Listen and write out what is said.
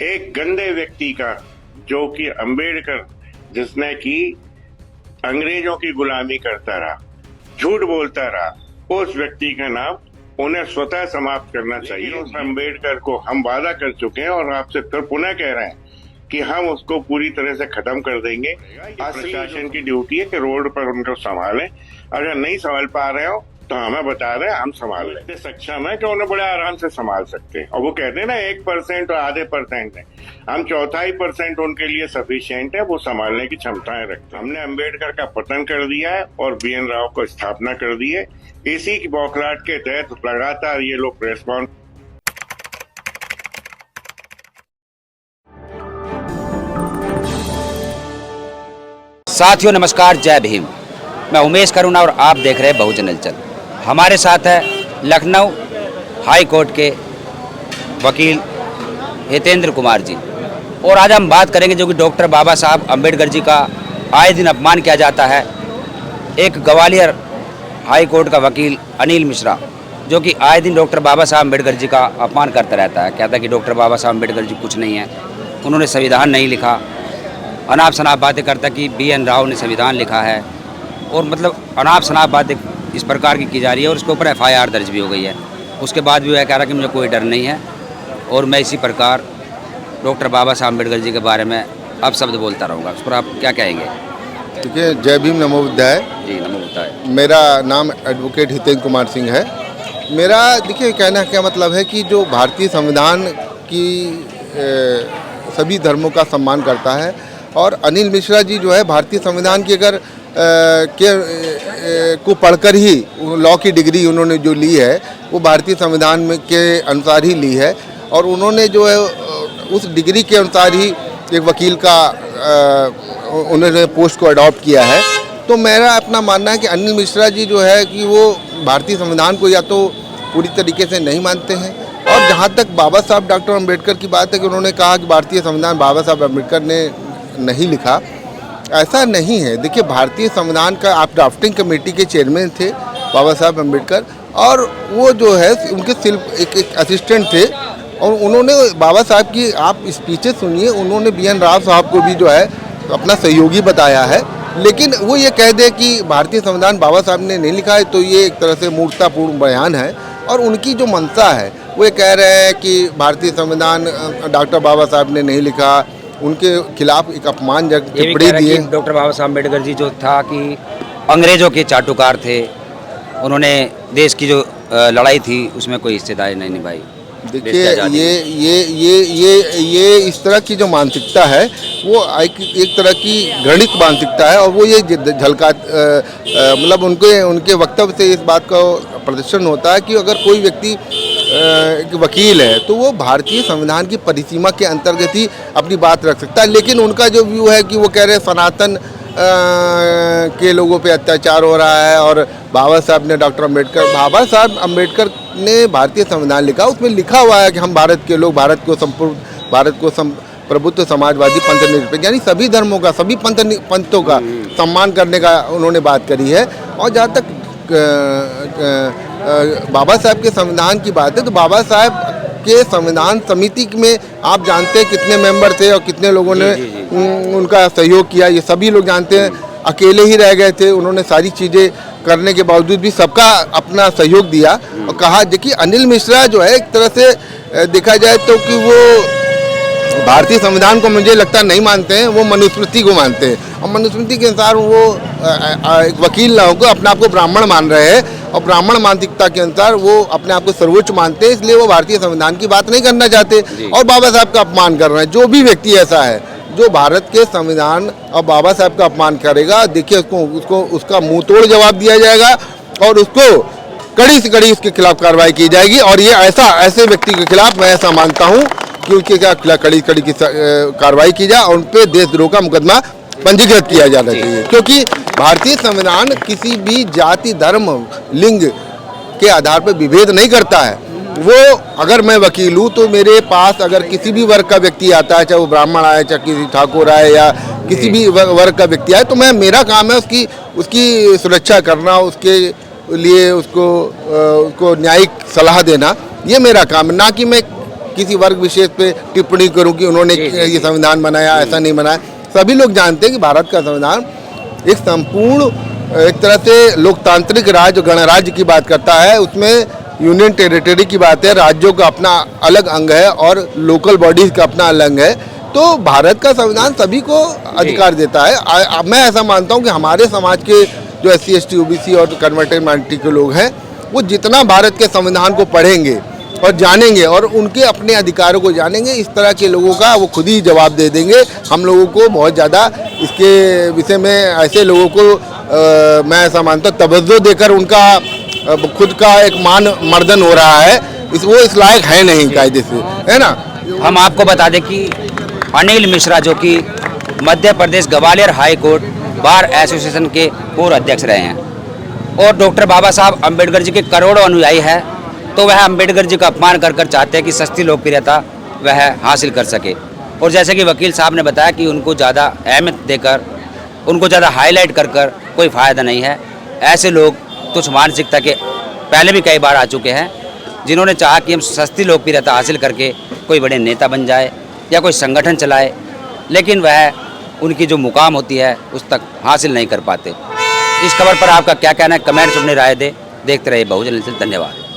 एक गंदे व्यक्ति का, जो कि अंबेडकर, जिसने की अंग्रेजों की गुलामी करता रहा, झूठ बोलता रहा, उस व्यक्ति का नाम उन्हें स्वतः समाप्त करना चाहिए। उस अंबेडकर को हम वादा कर चुके हैं और आपसे फिर पुनः कह रहे हैं कि हम उसको पूरी तरह से खत्म कर देंगे। प्रशासन की ड्यूटी है कि रोड पर उनको संभालें। अगर नहीं संभाल पा रहे हो तो हमें बता रहे हैं, हम संभाल लेते सक्षम है कि उन्हें बड़े आराम से संभाल सकते हैं। और वो कहते हैं ना 1% और आधे % है, हम 1/4% उनके लिए सफिशिएंट है, वो संभालने की क्षमताएं रखते हैं। हमने अंबेडकर का पतन कर दिया है और BN राव को स्थापना कर दी है। इसी की बौखलाहट के तहत लगातार ये लोग प्रेस कॉन्फ्रेंस। साथियों नमस्कार, जय भीम। मैं उमेश करुणा और आप देख रहे हैं बहुजन हलचल। हमारे साथ है लखनऊ हाई कोर्ट के वकील हितेंद्र कुमार जी, और आज हम बात करेंगे जो कि डॉक्टर बाबा साहब अम्बेडकर जी का आए दिन अपमान किया जाता है। एक ग्वालियर हाई कोर्ट का वकील अनिल मिश्रा, जो कि आए दिन डॉक्टर बाबा साहब अम्बेडकर जी का अपमान करता रहता है, कहता है कि डॉक्टर बाबा साहब अम्बेडकर जी कुछ नहीं है, उन्होंने संविधान नहीं लिखा। अनाप शनाप बातें करता कि BN राव ने संविधान लिखा है, और मतलब अनाप शनाप बातें इस प्रकार की जा रही है, और उसके ऊपर FIR दर्ज भी हो गई है। उसके बाद भी वह कह रहा कि मुझे कोई डर नहीं है, और मैं इसी प्रकार डॉक्टर बाबा साहब अम्बेडकर जी के बारे में अब शब्द बोलता रहूँगा। उस पर आप क्या कहेंगे? देखिए, जय भीम, नमो बुद्धाय। जी नमो बुद्धाय। मेरा नाम एडवोकेट हितेंद्र कुमार सिंह है। मेरा देखिए कहना क्या मतलब है कि जो भारतीय संविधान की सभी धर्मों का सम्मान करता है, और अनिल मिश्रा जी जो है भारतीय संविधान की अगर को पढ़कर ही लॉ की डिग्री उन्होंने जो ली है वो भारतीय संविधान में के अनुसार ही ली है, और उन्होंने जो है उस डिग्री के अनुसार ही एक वकील का उन्होंने पोस्ट को अडॉप्ट किया है। तो मेरा अपना मानना है कि अनिल मिश्रा जी जो है कि वो भारतीय संविधान को या तो पूरी तरीके से नहीं मानते हैं, और जहाँ तक बाबा साहब डॉक्टर अम्बेडकर की बात है कि उन्होंने कहा कि भारतीय संविधान बाबा साहब अम्बेडकर ने नहीं लिखा, ऐसा नहीं है। देखिए, भारतीय संविधान का आप ड्राफ्टिंग कमेटी के चेयरमैन थे बाबा साहब अम्बेडकर, और वो जो है उनके सिर्फ एक असिस्टेंट थे, और उन्होंने बाबा साहब की आप स्पीचेस सुनिए, उन्होंने BN राव साहब को भी जो है अपना सहयोगी बताया है। लेकिन वो ये कह दे कि भारतीय संविधान बाबा साहब ने नहीं लिखा है, तो ये एक तरह से मूर्खतापूर्ण बयान है। और उनकी जो मंशा है वो ये कह रहे हैं कि भारतीय संविधान डॉक्टर बाबा साहब ने नहीं लिखा, उनके खिलाफ एक अपमानजनक टिप्पणी दिए। डॉक्टर बाबा साहब अम्बेडकर जी जो था कि अंग्रेजों के चाटुकार थे, उन्होंने देश की जो लड़ाई थी उसमें कोई हिस्सेदारी नहीं निभाई। देखिए, ये इस तरह की जो मानसिकता है वो एक तरह की घृणित मानसिकता है, और वो ये झलका मतलब उनके वक्तव्य से इस बात का प्रदर्शन होता है कि अगर कोई व्यक्ति एक वकील है तो वो भारतीय संविधान की परिसीमा के अंतर्गत ही अपनी बात रख सकता है। लेकिन उनका जो व्यू है कि वो कह रहे हैं सनातन के लोगों पे अत्याचार हो रहा है, और बाबा साहब ने बाबा साहब अम्बेडकर ने भारतीय संविधान लिखा, उसमें लिखा हुआ है कि हम भारत के लोग भारत को प्रभुत्व समाजवादी पंथ निरपेक्ष, यानी सभी धर्मों का, सभी पंथों का सम्मान करने का उन्होंने बात करी है। और जहाँ तक बाबा साहब के संविधान की बात है, तो बाबा साहब के संविधान समिति में आप जानते हैं कितने मेंबर थे और कितने लोगों ने उनका सहयोग किया, ये सभी लोग जानते हैं। अकेले ही रह गए थे, उन्होंने सारी चीज़ें करने के बावजूद भी सबका अपना सहयोग दिया। और कहा, देखिए अनिल मिश्रा जो है एक तरह से देखा जाए तो कि वो भारतीय संविधान को मुझे लगता नहीं मानते हैं, वो मनुस्मृति को मानते हैं, और मनुस्मृति के अनुसार वो एक वकील ना होकर अपने आप को ब्राह्मण मान रहे हैं, और ब्राह्मण मानसिकता के अनुसार वो अपने आप को सर्वोच्च मानते हैं, इसलिए वो भारतीय संविधान की बात नहीं करना चाहते और बाबा साहब का अपमान कर रहे हैं। जो भी व्यक्ति ऐसा है जो भारत के संविधान और बाबा साहब का अपमान करेगा, देखिए उसका मुंह तोड़ जवाब दिया जाएगा, और उसको कड़ी से कड़ी उसके खिलाफ कार्रवाई की जाएगी। और ये ऐसे व्यक्ति के खिलाफ मैं ऐसा मानता हूँ कि उसके खिलाफ कड़ी की कार्रवाई की जाए, और उन पर देशद्रोह का मुकदमा पंजीकृत किया जाना चाहिए, क्योंकि भारतीय संविधान किसी भी जाति, धर्म, लिंग के आधार पर विभेद नहीं करता है। वो अगर मैं वकील हूँ तो मेरे पास अगर किसी भी वर्ग का व्यक्ति आता है, चाहे वो ब्राह्मण आए, चाहे किसी ठाकुर आए, या किसी भी वर्ग का व्यक्ति आए, तो मेरा काम है उसकी सुरक्षा करना, उसके लिए उसको न्यायिक सलाह देना, ये मेरा काम है। ना कि मैं किसी वर्ग विशेष पे टिप्पणी करूं कि उन्होंने ये संविधान बनाया, ऐसा नहीं बनाया। सभी लोग जानते हैं कि भारत का संविधान एक संपूर्ण एक तरह से लोकतांत्रिक राज्य गणराज्य की बात करता है। उसमें यूनियन टेरिटरी की बात है, राज्यों का अपना अलग अंग है और लोकल बॉडीज का अपना अलग अंग है। तो भारत का संविधान सभी को अधिकार देता है। मैं ऐसा मानता हूं कि हमारे समाज के जो SC ST OBC और कन्वर्टेड माइनॉरिटी के लोग हैं, वो जितना भारत के संविधान को पढ़ेंगे और जानेंगे और उनके अपने अधिकारों को जानेंगे, इस तरह के लोगों का वो खुद ही जवाब दे देंगे। हम लोगों को बहुत ज़्यादा इसके विषय में ऐसे लोगों को मैं ऐसा मानता हूँ तवज्जो देकर उनका खुद का एक मान मर्दन हो रहा है। वो इस लायक है नहीं कायदे से, है ना। हम आपको बता दें कि अनिल मिश्रा जो कि Madhya Pradesh Gwalior high court bar association के पूर्व अध्यक्ष रहे हैं और डॉक्टर बाबा साहब अम्बेडकर जी के करोड़ों अनुयायी है, तो वह अम्बेडकर जी का अपमान कर चाहते हैं कि सस्ती लोकप्रियता वह हासिल कर सके। और जैसे कि वकील साहब ने बताया कि उनको ज़्यादा अहमियत देकर, उनको ज़्यादा हाईलाइट कर कोई फ़ायदा नहीं है। ऐसे लोग तुच्छ मानसिकता के पहले भी कई बार आ चुके हैं, जिन्होंने चाहा कि हम सस्ती लोकप्रियता हासिल करके कोई बड़े नेता बन जाए या कोई संगठन चलाए, लेकिन वह उनकी जो मुकाम होती है उस तक हासिल नहीं कर पाते। इस खबर पर आपका क्या कहना है? कमेंट्स अपनी राय दे। देखते रहिए बहुजन न्यूज़। धन्यवाद।